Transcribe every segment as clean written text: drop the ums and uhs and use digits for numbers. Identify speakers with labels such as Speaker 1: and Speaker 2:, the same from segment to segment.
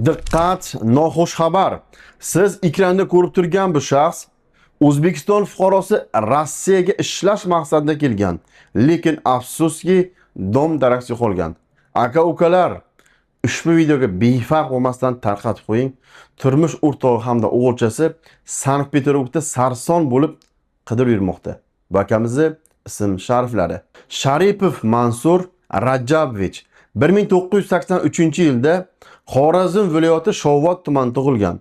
Speaker 1: Diqqat, noxush xabar. Siz ekranda ko'rib turgan bu shaxs O'zbekiston fuqarosi Rossiyaga ishlash maqsadida kelgan, lekin afsuski dom-daraksiz qolgan. Aka-ukalar, ushbu videoga befarq bo'lmasdan tarqatib qo'ying. Turmush o'rtog'i hamda o'g'ilchasi Sankt-Peterburgda sarson bo'lib qidirib yurmoqda. Bakamizni ism shariflari: Sharipov Mansur Rajabovich 1983-yilda Xorazm viloyati Shovot tumanida tug'ilgan.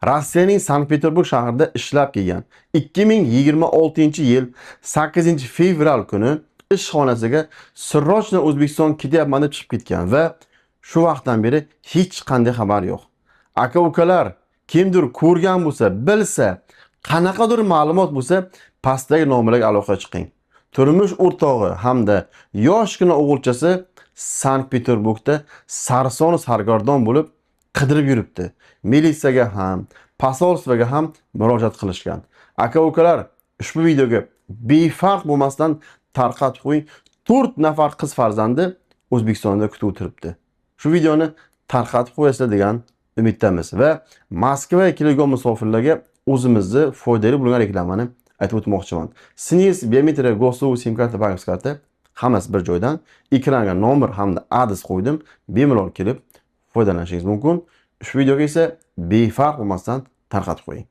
Speaker 1: Rossiyaning Sankt-Peterburg shahrida ishlab kelgan. 2026-yil 8-fevral kuni ishxonasiga sirrochna O'zbekiston ketyapman deb chiqib ketgan va shu vaqtdan beri hech qanday xabar yo'q. Aka-ukalar, kimdir ko'rgan bo'lsa, bilsa, qanaqadir ma'lumot bo'lsa, pastdagi nomerlarga aloqaga chiqing. Turmush o'rtog'i hamda yoshgina o'g'ilchasi Sankt-Peterburgda sarsoni sargardon bo'lib qidirib yuribdi. Militsiyaga ham, posolstvoga ham murojaat qilishgan. Aka-ukalar, ushbu videoga befarq bo'lmasdan tarqatib qo'ying. 4 nafar qiz farzandi O'zbekistonda kutib o'tiribdi. Shu videoni tarqatib qo'yasizlar degan umiddamiz va Moskvaga kelgan musofirlarga o'zimizni foydali bo'lgan reklamani aytib o'tmoqchiman. Siz biometriya, go'suv, sim karta, bank karta hammasi bir joydan. Ekranga nomer hamda adres qo'ydim. Bemalol kelib foydalanishingiz mumkin. Shu videoga esa befarq bo'lmasdan tarqatib qo'ying.